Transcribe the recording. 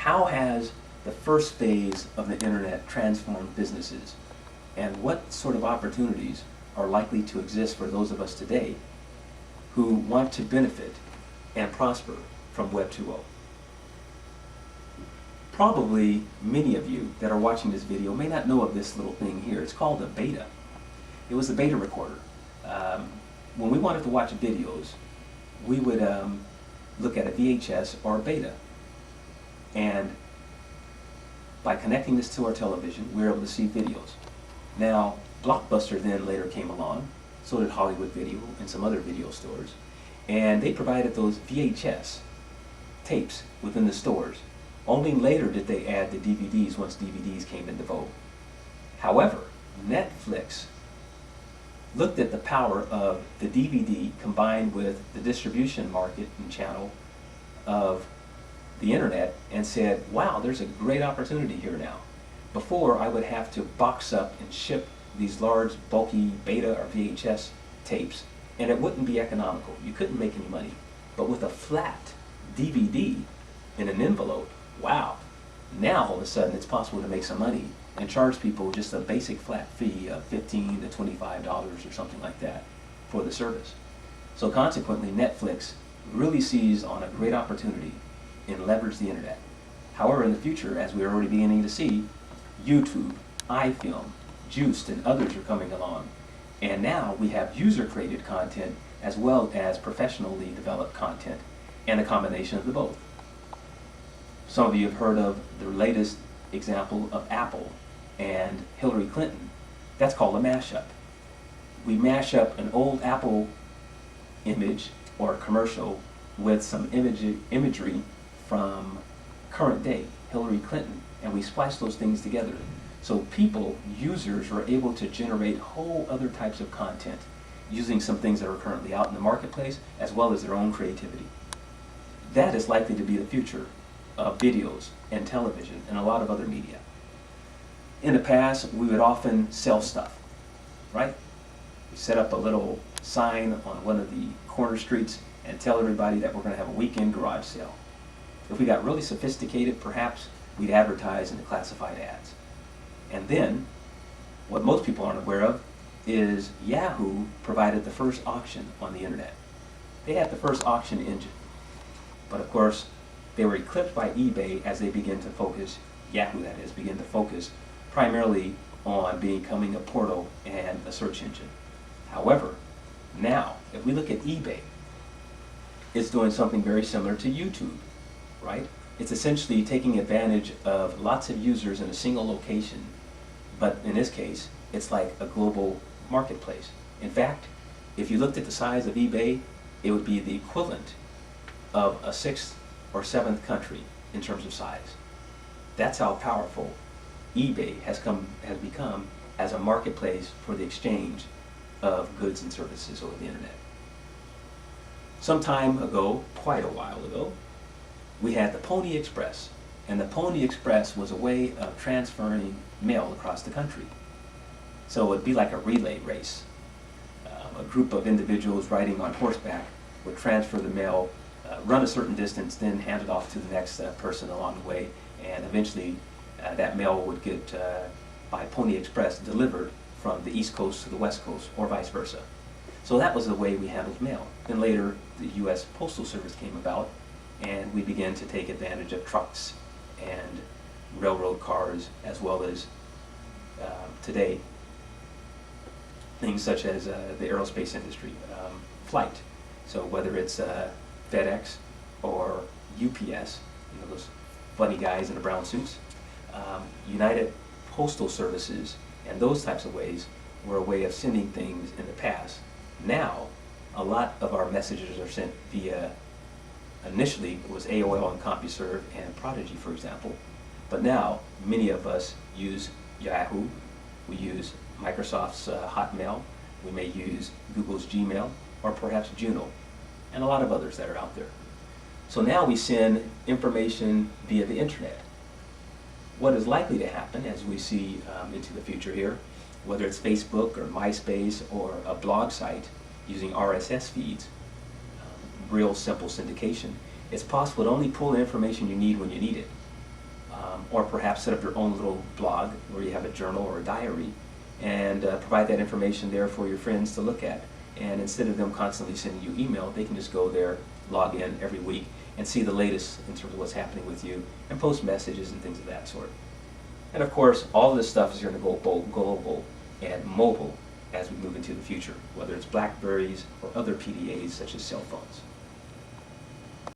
How has the first phase of the internet transformed businesses? And what sort of opportunities are likely to exist for those of us today who want to benefit and prosper from Web 2.0? Probably many of you that are watching this video may not know of this little thing here. It's called a beta. It was a beta recorder. When we wanted to watch videos, we would look at a VHS or a beta. And by connecting this to our television, we were able to see videos. Now, Blockbuster then later came along, so did Hollywood Video and some other video stores, and they provided those VHS tapes within the stores. Only later did they add the DVDs once DVDs came into vogue. However, Netflix looked at the power of the DVD combined with the distribution market and channel of the internet and said, wow, there's a great opportunity here now. Before, I would have to box up and ship these large, bulky beta or VHS tapes, and it wouldn't be economical. You couldn't make any money. But with a flat DVD in an envelope, wow, now all of a sudden it's possible to make some money and charge people just a basic flat fee of $15 to $25 or something like that for the service. So consequently, Netflix really seized on a great opportunity and leveraged the internet. However, in the future, as we're already beginning to see, YouTube, iFilm, Juiced, and others are coming along. And now we have user-created content as well as professionally developed content, and a combination of the both. Some of you have heard of the latest example of Apple and Hillary Clinton. That's called a mashup. We mash up an old Apple image or commercial with some imagery from current day, Hillary Clinton, and we splice those things together. So people, users, are able to generate whole other types of content using some things that are currently out in the marketplace as well as their own creativity. That is likely to be the future of videos and television and a lot of other media. In the past, we would often sell stuff, right? We set up a little sign on one of the corner streets and tell everybody that we're going to have a weekend garage sale. If we got really sophisticated, perhaps we'd advertise in the classified ads. And then, what most people aren't aware of is Yahoo provided the first auction on the internet. They had the first auction engine. But of course, they were eclipsed by eBay as they began to focus, Yahoo that is, began to focus primarily on becoming a portal and a search engine. However, now, if we look at eBay, it's doing something very similar to YouTube, right? It's essentially taking advantage of lots of users in a single location, but in this case, it's like a global marketplace. In fact, if you looked at the size of eBay, it would be the equivalent of a 6th or 7th country in terms of size. That's how powerful eBay has become as a marketplace for the exchange of goods and services over the internet. Some time ago, quite a while ago, we had the Pony Express, and the Pony Express was a way of transferring mail across the country. So it would be like a relay race. A group of individuals riding on horseback would transfer the mail, run a certain distance, then hand it off to the next person along the way, and eventually that mail would get, by Pony Express, delivered from the East Coast to the West Coast, or vice versa. So that was the way we handled mail. Then later, the U.S. Postal Service came about, and we began to take advantage of trucks and railroad cars, as well as today, things such as the aerospace industry, flight. So whether it's FedEx or UPS, those funny guys in the brown suits, United Postal Services, and those types of ways were a way of sending things in the past. Now, a lot of our messages are sent via, initially it was AOL and CompuServe and Prodigy, for example, but now many of us use Yahoo, we use Microsoft's Hotmail, we may use Google's Gmail, or perhaps Juno, and a lot of others that are out there. So now we send information via the internet. What is likely to happen as we see into the future here, whether it's Facebook or MySpace or a blog site using RSS feeds, real simple syndication, it's possible to only pull the information you need when you need it. or perhaps set up your own little blog where you have a journal or a diary, and provide that information there for your friends to look at. And instead of them constantly sending you email, they can just go there, log in every week, and see the latest in terms of what's happening with you, and post messages and things of that sort. And of course, all of this stuff is going to go global and mobile as we move into the future, whether it's BlackBerries or other PDAs such as cell phones.